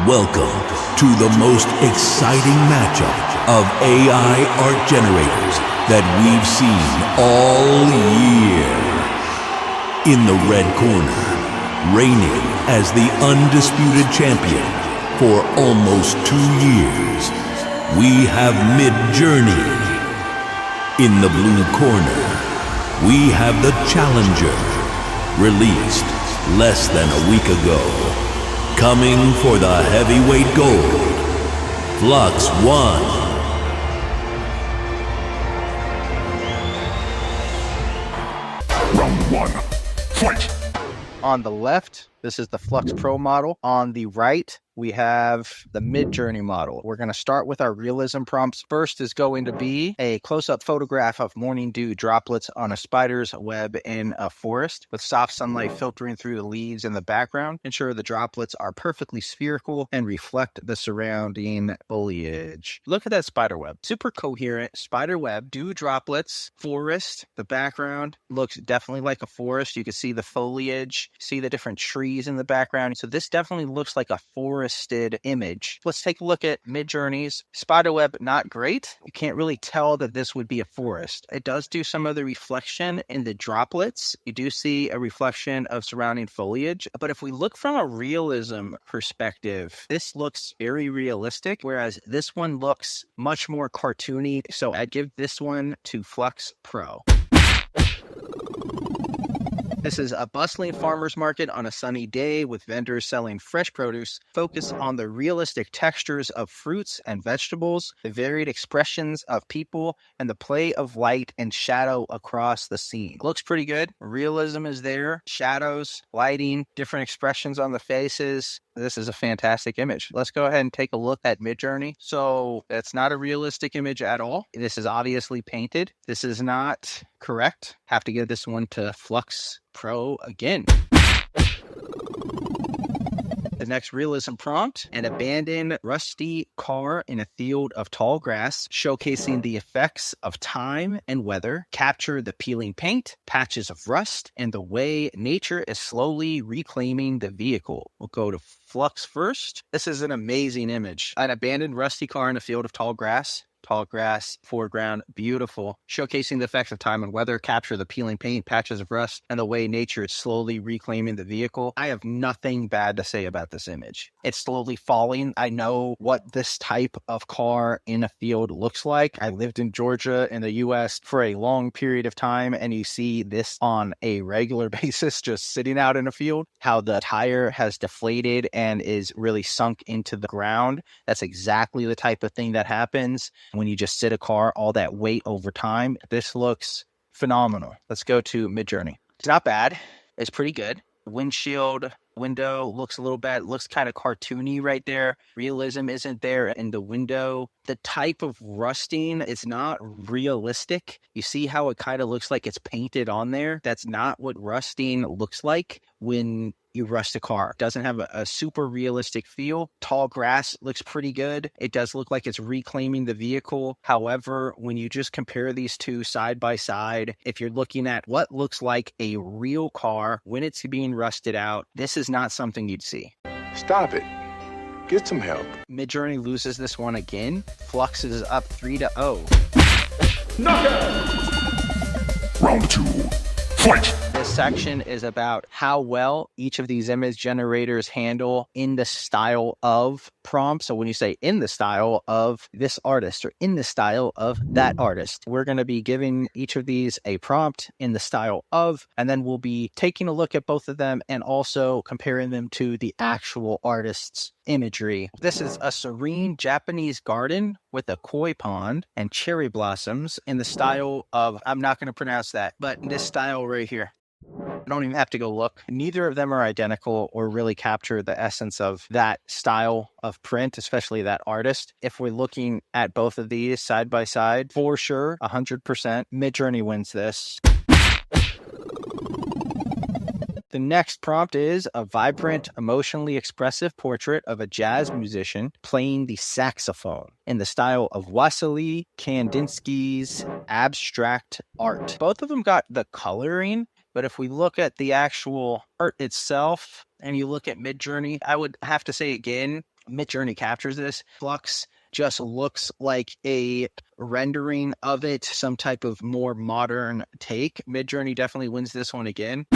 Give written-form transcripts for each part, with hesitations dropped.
Welcome to the most exciting matchup of AI art generators that we've seen all year. In the red corner, reigning as the undisputed champion for almost 2 years, we have MidJourney. In the blue corner, we have the challenger, released less than a week ago. Coming for the heavyweight gold, Flux 1. Round 1, fight! On the left, this is the Flux Pro model. On the right, we have the MidJourney model. We're going to start with our realism prompts. First is going to be a close-up photograph of morning dew droplets on a spider's web in a forest with soft sunlight filtering through the leaves in the background. Ensure the droplets are perfectly spherical and reflect the surrounding foliage. Look at that spider web. Super coherent spider web, dew droplets, forest. The background looks definitely like a forest. You can see the foliage, see the different trees in the background. So this definitely looks like a forested image. Let's take a look at MidJourney's spiderweb. Not great. You can't really tell that this would be a forest. It does do some of the reflection in the droplets. You do see a reflection of surrounding foliage. But if we look from a realism perspective, this looks very realistic, whereas this one looks much more cartoony. So I'd give this one to Flux Pro. This is a bustling farmer's market on a sunny day with vendors selling fresh produce. Focus on the realistic textures of fruits and vegetables, the varied expressions of people, and the play of light and shadow across the scene. Looks pretty good. Realism is there. Shadows, lighting, different expressions on the faces. This is a fantastic image. Let's go ahead and take a look at MidJourney. So it's not a realistic image at all. This is obviously painted. This is not correct. Have to give this one to Flux Pro again. The next realism prompt: an abandoned rusty car in a field of tall grass, showcasing the effects of time and weather. Capture the peeling paint, patches of rust, and the way nature is slowly reclaiming the vehicle. We'll go to Flux first. This is an amazing image. An abandoned rusty car in a field of tall grass. Tall grass, foreground, beautiful. Showcasing the effects of time and weather, capture the peeling paint, patches of rust, and the way nature is slowly reclaiming the vehicle. I have nothing bad to say about this image. It's slowly falling. I know what this type of car in a field looks like. I lived in Georgia in the US for a long period of time, and you see this on a regular basis, just sitting out in a field, how the tire has deflated and is really sunk into the ground. That's exactly the type of thing that happens when you just sit a car, all that weight over time. This looks phenomenal. Let's go to MidJourney. It's not bad. It's pretty good. Windshield window looks a little bad. It looks kind of cartoony right there. Realism isn't there in the window. The type of rusting is not realistic. You see how it kind of looks like it's painted on there? That's not what rusting looks like when you rust a car. It doesn't have a super realistic feel. Tall grass looks pretty good. It does look like it's reclaiming the vehicle. However, when you just compare these two side by side, if you're looking at what looks like a real car when it's being rusted out, this is not something you'd see. Stop it. Get some help. MidJourney loses this one again. Flux is up 3-0. Knockout! Round 2, fight! This section is about how well each of these image generators handle in the style of prompt. So when you say in the style of this artist or in the style of that artist, we're going to be giving each of these a prompt in the style of, and then we'll be taking a look at both of them and also comparing them to the actual artist's imagery. This is a serene Japanese garden with a koi pond and cherry blossoms in the style of, I'm not going to pronounce that, but this style right here. I don't even have to go look. Neither of them are identical or really capture the essence of that style of print, especially that artist. If we're looking at both of these side by side, for sure, 100%, MidJourney wins this. The next prompt is a vibrant, emotionally expressive portrait of a jazz musician playing the saxophone in the style of Wassily Kandinsky's abstract art. Both of them got the coloring, but if we look at the actual art itself and you look at MidJourney, I would have to say again, MidJourney captures this. Flux just looks like a rendering of it, some type of more modern take. MidJourney definitely wins this one again.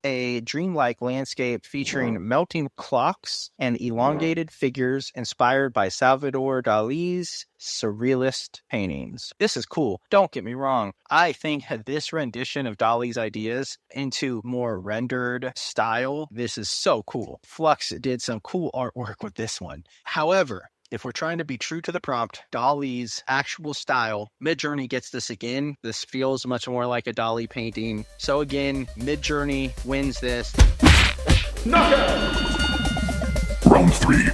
A dreamlike landscape featuring melting clocks and elongated figures inspired by Salvador Dali's surrealist paintings. This is cool. Don't get me wrong. I think this rendition of Dali's ideas into more rendered style, this is so cool. Flux did some cool artwork with this one. However, if we're trying to be true to the prompt, Dali's actual style, MidJourney gets this again. This feels much more like a Dali painting. So again, MidJourney wins this. Knockout! Round 3.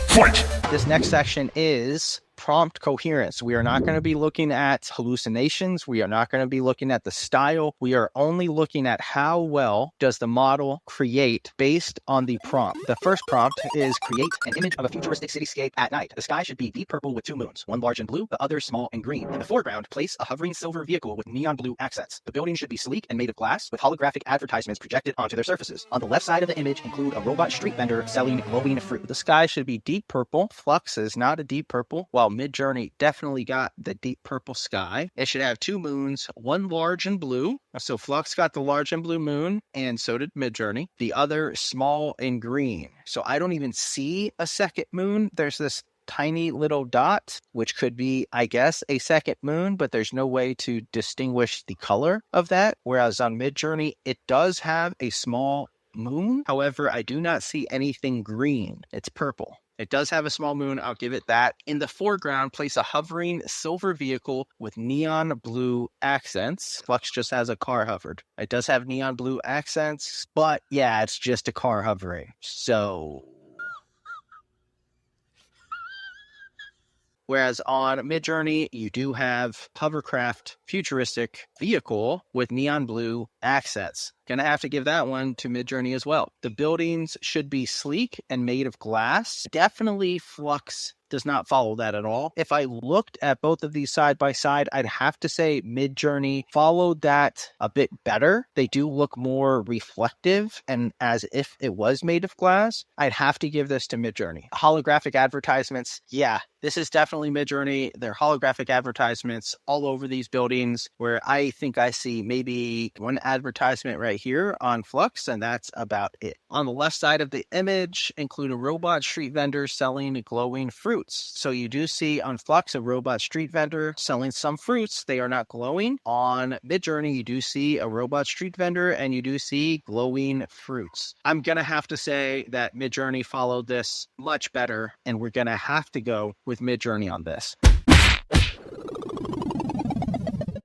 Fight! This next section is prompt coherence. We are not going to be looking at hallucinations. We are not going to be looking at the style. We are only looking at how well does the model create based on the prompt. The first prompt is create an image of a futuristic cityscape at night. The sky should be deep purple with 2 moons, one large and blue, the other small and green. In the foreground, place a hovering silver vehicle with neon blue accents. The building should be sleek and made of glass with holographic advertisements projected onto their surfaces. On the left side of the image, include a robot street vendor selling glowing fruit. The sky should be deep purple. Flux is not a deep purple, while MidJourney definitely got the deep purple sky. It should have 2 moons, one large and blue. So Flux got the large and blue moon, and so did MidJourney. The other small and green. So I don't even see a second moon. There's this tiny little dot, which could be, I guess, a second moon, but there's no way to distinguish the color of that. Whereas on MidJourney, it does have a small moon. However, I do not see anything green. It's purple. It does have a small moon, I'll give it that. In the foreground, place a hovering silver vehicle with neon blue accents. Flux just has a car hovered. It does have neon blue accents, but yeah, it's just a car hovering. So whereas on MidJourney, you do have hovercraft futuristic vehicle with neon blue accents. Gonna have to give that one to MidJourney as well. The buildings should be sleek and made of glass. Definitely Flux does not follow that at all. If I looked at both of these side by side, I'd have to say MidJourney followed that a bit better. They do look more reflective and as if it was made of glass. I'd have to give this to MidJourney. Holographic advertisements, yeah, this is definitely MidJourney. There are holographic advertisements all over these buildings where I think I see maybe one advertisement right here on Flux, and that's about it. On the left side of the image, include a robot street vendor selling glowing fruits. So you do see on Flux a robot street vendor selling some fruits. They are not glowing. On MidJourney, you do see a robot street vendor and you do see glowing fruits. I'm going to have to say that MidJourney followed this much better, and we're going to have to go with MidJourney on this.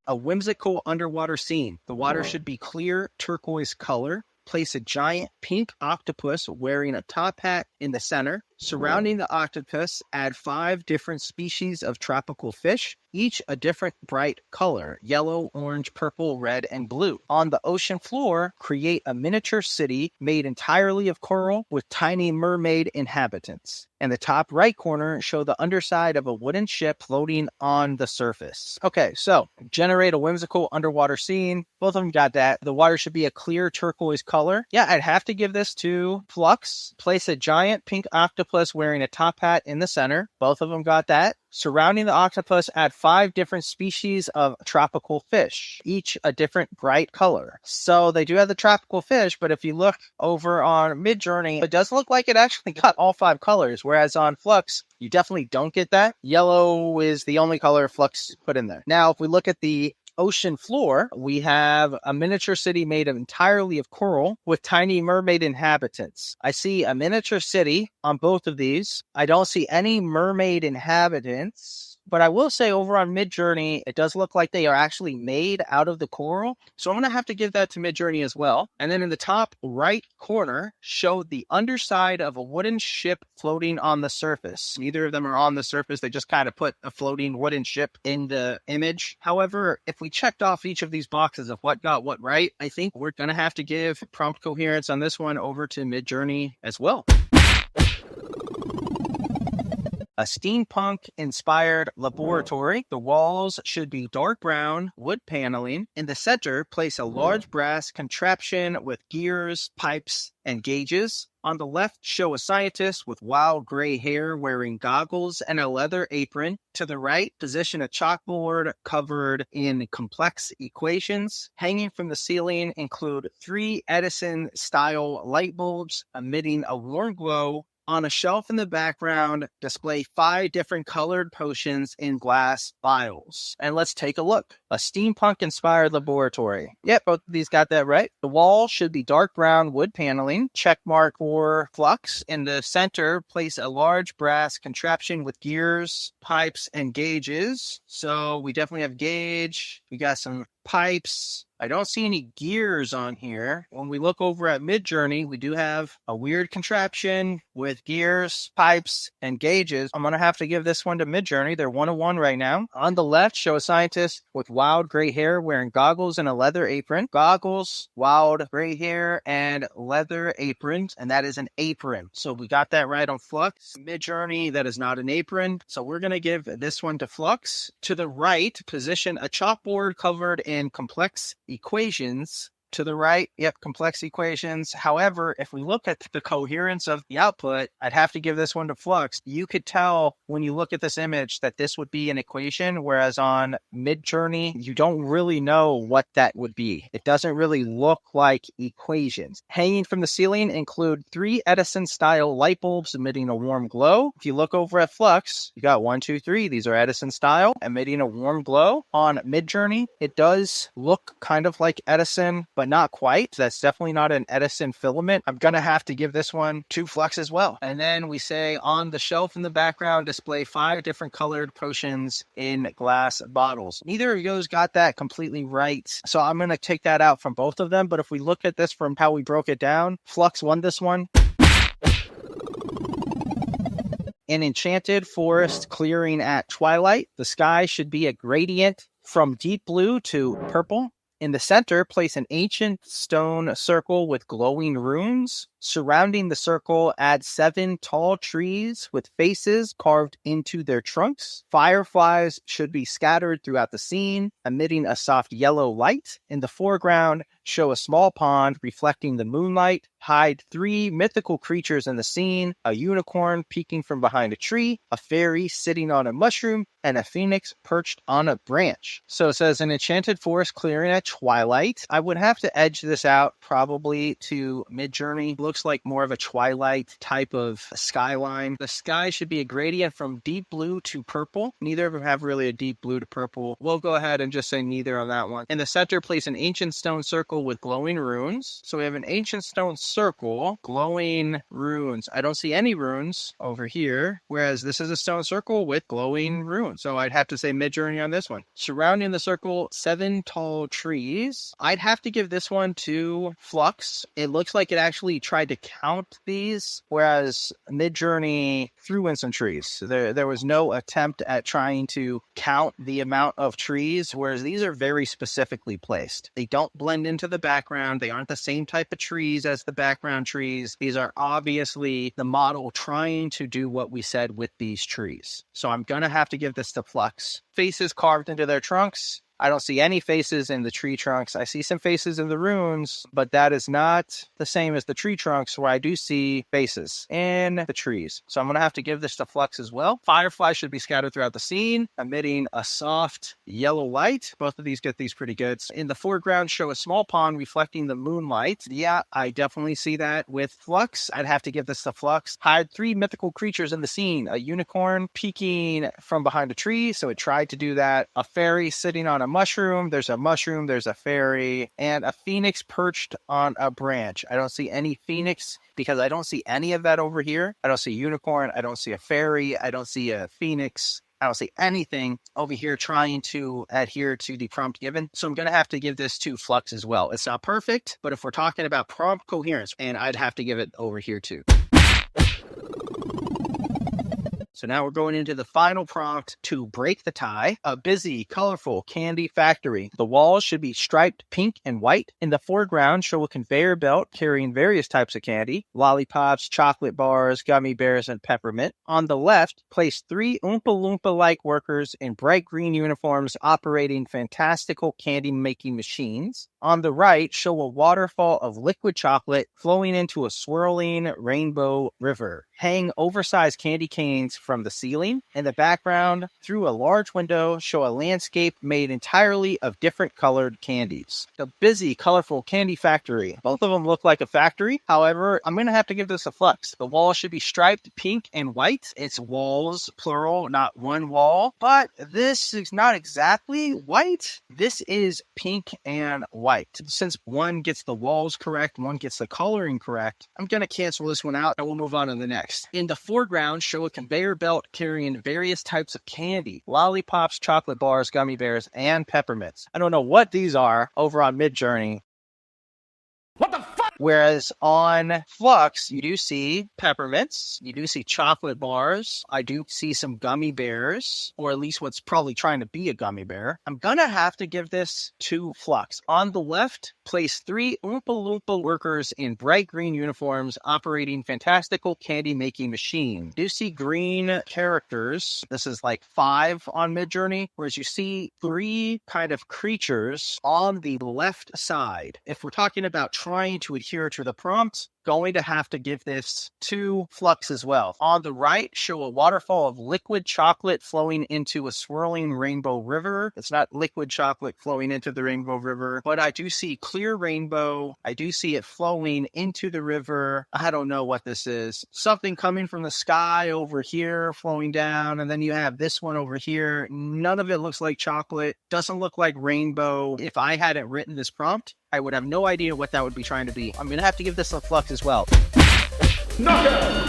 A whimsical underwater scene. The water should be clear turquoise color. Place a giant pink octopus wearing a top hat in the center. Surrounding the octopus, add 5 different species of tropical fish, each a different bright color: yellow, orange, purple, red, and blue. On the ocean floor, create a miniature city made entirely of coral with tiny mermaid inhabitants. In the top right corner, show the underside of a wooden ship floating on the surface. Okay, so generate a whimsical underwater scene. Both of them got that. The water should be a clear turquoise color. Yeah, I'd have to give this to Flux. Place a giant pink octopus wearing a top hat in the center. Both of them got that. Surrounding the octopus, add 5 different species of tropical fish, each a different bright color. So they do have the tropical fish, but if you look over on MidJourney, it does look like it actually got all 5 colors, whereas on Flux, you definitely don't get that. Yellow is the only color Flux put in there. Now, if we look at the ocean floor, we have a miniature city made entirely of coral with tiny mermaid inhabitants. I see a miniature city on both of these. I don't see any mermaid inhabitants, but I will say over on MidJourney, it does look like they are actually made out of the coral. So I'm going to have to give that to MidJourney as well. And then in the top right corner, show the underside of a wooden ship floating on the surface. Neither of them are on the surface. They just kind of put a floating wooden ship in the image. However, if we checked off each of these boxes of what got what right, I think we're going to have to give prompt coherence on this one over to MidJourney as well. A steampunk-inspired laboratory. The walls should be dark brown wood paneling. In the center, place a large brass contraption with gears, pipes, and gauges. On the left, show a scientist with wild gray hair wearing goggles and a leather apron. To the right, position a chalkboard covered in complex equations. Hanging from the ceiling include 3 Edison-style light bulbs emitting a warm glow. On a shelf in the background, display 5 different colored potions in glass vials. And let's take a look. A steampunk-inspired laboratory. Yep, both of these got that right. The wall should be dark brown wood paneling. Check mark for flux. In the center, place a large brass contraption with gears, pipes, and gauges. So we definitely have gauge. We got some pipes. I don't see any gears on here. When we look over at MidJourney, we do have a weird contraption with gears, pipes, and gauges. I'm going to have to give this one to MidJourney. They're 1-1 right now. On the left, show a scientist with wild gray hair wearing goggles and a leather apron. Goggles, wild gray hair, and leather apron. And that is an apron. So we got that right on Flux. MidJourney, that is not an apron. So we're going to give this one to Flux. To the right, position a chalkboard covered in complex equations. To the right, yep, complex equations. However, if we look at the coherence of the output, I'd have to give this one to Flux. You could tell when you look at this image that this would be an equation, whereas on MidJourney, you don't really know what that would be. It doesn't really look like equations. Hanging from the ceiling include 3 Edison-style light bulbs emitting a warm glow. If you look over at Flux, you got 1, 2, 3. These are Edison-style, emitting a warm glow. On MidJourney, it does look kind of like Edison, but not quite. That's definitely not an Edison filament. I'm going to have to give this one to Flux as well. And then we say on the shelf in the background, display 5 different colored potions in glass bottles. Neither of those got that completely right. So I'm going to take that out from both of them. But if we look at this from how we broke it down, Flux won this one. An enchanted forest clearing at twilight. The sky should be a gradient from deep blue to purple. In the center, place an ancient stone circle with glowing runes. Surrounding the circle, add 7 tall trees with faces carved into their trunks. Fireflies should be scattered throughout the scene, emitting a soft yellow light. In the foreground, show a small pond reflecting the moonlight. Hide 3 mythical creatures in the scene: a unicorn peeking from behind a tree, a fairy sitting on a mushroom, and a phoenix perched on a branch. So it says an enchanted forest clearing at twilight. I would have to edge this out probably to MidJourney. Looks like more of a twilight type of skyline. The sky should be a gradient from deep blue to purple. Neither of them have really a deep blue to purple. We'll go ahead and just say neither on that one. In the center, place an ancient stone circle with glowing runes. So we have an ancient stone circle, glowing runes. I don't see any runes over here, whereas this is a stone circle with glowing runes. So I'd have to say MidJourney on this one. Surrounding the circle, 7 tall trees. I'd have to give this one to Flux. It looks like it actually tried to count these, whereas MidJourney threw in some trees. There was no attempt at trying to count the amount of trees, whereas these are very specifically placed. They don't blend into the background. They aren't the same type of trees as the background trees. These are obviously the model trying to do what we said with these trees. So I'm going to have to give this to Flux. Faces carved into their trunks. I don't see any faces in the tree trunks. I see some faces in the runes, but that is not the same as the tree trunks where I do see faces in the trees. So I'm going to have to give this to Flux as well. Fireflies should be scattered throughout the scene, emitting a soft yellow light. Both of these get these pretty good. In the foreground, show a small pond reflecting the moonlight. Yeah, I definitely see that with Flux. I'd have to give this to Flux. Hide 3 mythical creatures in the scene. A unicorn peeking from behind a tree, so it tried to do that. A fairy sitting on a mushroom, there's a fairy, and a phoenix perched on a branch. I don't see any phoenix because I don't see any of that over here. I don't see a unicorn, I don't see a fairy, I don't see a phoenix. I don't see anything over here trying to adhere to the prompt given. So I'm going to have to give this to Flux as well. It's not perfect, but if we're talking about prompt coherence, and I'd have to give it over here too. So now we're going into the final prompt to break the tie. A busy, colorful candy factory. The walls should be striped pink and white. In the foreground, show a conveyor belt carrying various types of candy: lollipops, chocolate bars, gummy bears, and peppermint. On the left, place 3 Oompa Loompa-like workers in bright green uniforms operating fantastical candy-making machines. On the right, show a waterfall of liquid chocolate flowing into a swirling rainbow river. Hang oversized candy canes from the ceiling. In the background, through a large window, show a landscape made entirely of different colored candies. The busy, colorful candy factory. Both of them look like a factory. However, I'm going to have to give this a Flux. The wall should be striped pink and white. It's walls, plural, not one wall. But this is not exactly white. This is pink and white. Since one gets the walls correct, one gets the coloring correct, I'm going to cancel this one out and we'll move on to the next. In the foreground, show a conveyor belt carrying various types of candy, lollipops, chocolate bars, gummy bears, and peppermints. I don't know what these are over on MidJourney. What the fuck? Whereas on Flux, you do see peppermints, you do see chocolate bars, I do see some gummy bears, or at least what's probably trying to be a gummy bear. I'm gonna have to give this to Flux. On the left, place 3 Oompa Loompa workers in bright green uniforms operating fantastical candy-making machine. You do see green characters. This is like 5 on MidJourney, whereas you see 3 kind of creatures on the left side. If we're talking about trying to adhere to the prompt, going to have to give this to Flux as well. On the right, show a waterfall of liquid chocolate flowing into a swirling rainbow river. It's not liquid chocolate flowing into the rainbow river, but I do see clear rainbow. I do see it flowing into the river. I don't know what this is. Something coming from the sky over here, flowing down, and then you have this one over here. None of it looks like chocolate. Doesn't look like rainbow. If I hadn't written this prompt, I would have no idea what that would be trying to be. I'm going to have to give this a Flux as well. Knockout!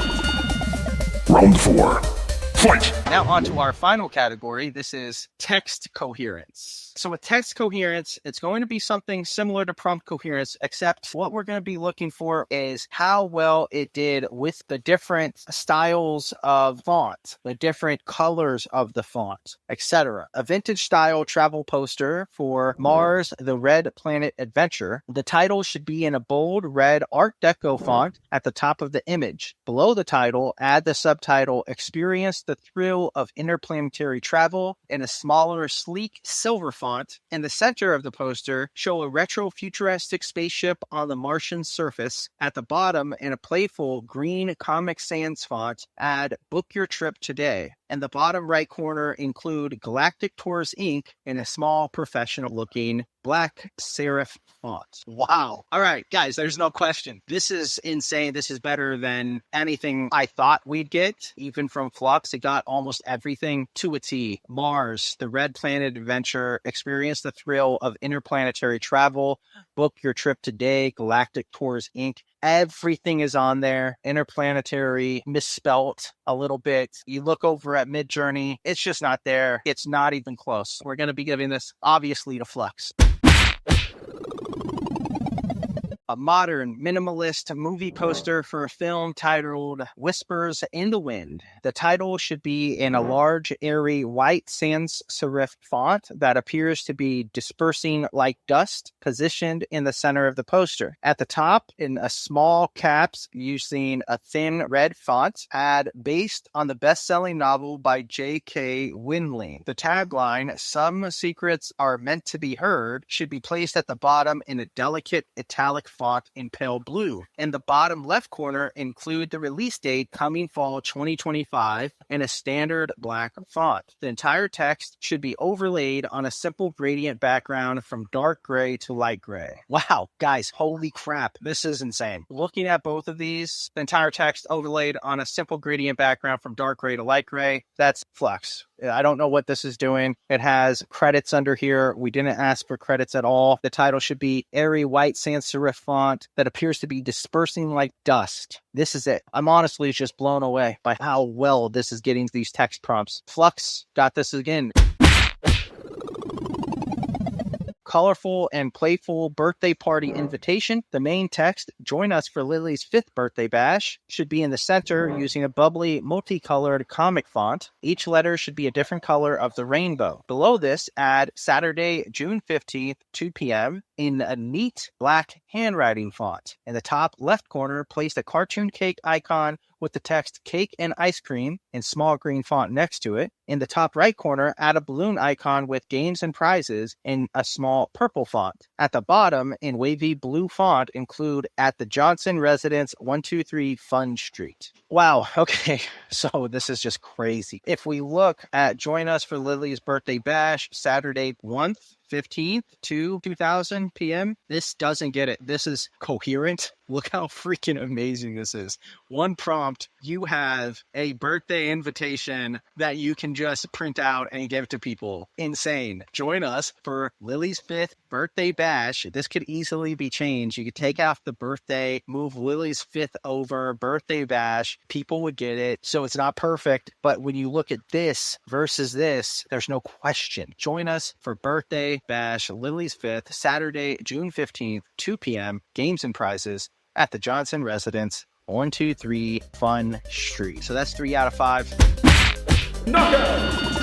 Round 4. Fight! Now on to our final category. This is text coherence. So with text coherence, it's going to be something similar to prompt coherence, except what we're going to be looking for is how well it did with the different styles of font, the different colors of the font, etc. A vintage style travel poster for Mars, the Red Planet Adventure. The title should be in a bold red Art Deco font at the top of the image. Below the title, add the subtitle, Experience the Thrill of Interplanetary Travel, in a smaller, sleek silver font. In the center of the poster, show a retro-futuristic spaceship on the Martian surface. At the bottom, in a playful green Comic Sans font, add Book Your Trip Today. In the bottom right corner, include Galactic Tours Inc. in a small, professional-looking black serif font. Wow. All right, guys, there's no question. This is insane. This is better than anything I thought we'd get. Even from Flux, it got almost everything to a T. Mars, the Red Planet Adventure, Experience the Thrill of Interplanetary Travel, Book Your Trip Today, Galactic Tours Inc. Everything is on there. Interplanetary, misspelt a little bit. You look over at MidJourney, it's just not there. It's not even close. We're going to be giving this, obviously, to Flux. A modern, minimalist movie poster for a film titled Whispers in the Wind. The title should be in a large, airy, white sans serif font that appears to be dispersing like dust, positioned in the center of the poster. At the top, in a small caps using a thin red font, add based on the best-selling novel by J.K. Winley. The tagline, Some Secrets Are Meant to Be Heard, should be placed at the bottom in a delicate italic font in pale blue. In the bottom left corner, include the release date coming fall 2025 in a standard black font. The entire text should be overlaid on a simple gradient background from dark gray to light gray. Wow, guys, holy crap. This is insane. Looking at both of these, the entire text overlaid on a simple gradient background from dark gray to light gray, that's Flux. I don't know what this is doing. It has credits under here. We didn't ask for credits at all. The title should be airy white sans serif font that appears to be dispersing like dust. This is it. I'm honestly just blown away by how well this is getting these text prompts. Flux got this again. Colorful and playful birthday party invitation. The main text, join us for Lily's 5th birthday bash, should be in the center using a bubbly, multicolored comic font. Each letter should be a different color of the rainbow. Below this, add Saturday, June 15th, 2 p.m. in a neat black handwriting font. In the top left corner, place the cartoon cake icon with the text cake and ice cream in small green font next to it. In the top right corner, add a balloon icon with games and prizes in a small purple font. At the bottom, in wavy blue font, include at the Johnson Residence 123 Fun Street. Wow, okay, so this is just crazy. If we look at join us for Lily's birthday bash, Saturday 15th to 2000 p.m. This doesn't get it. This is coherent. Look how freaking amazing this is. One prompt, you have a birthday invitation that you can just print out and give to people. Insane. Join us for Lily's 5th birthday bash. This could easily be changed. You could take off the birthday, move Lily's 5th over, birthday bash. People would get it. So it's not perfect, but when you look at this versus this, there's no question. Join us for birthday bash, Lily's 5th, Saturday, June 15th, 2 p.m. Games and prizes at the Johnson Residence, 123 Fun Street. So that's 3 out of 5. Knockout!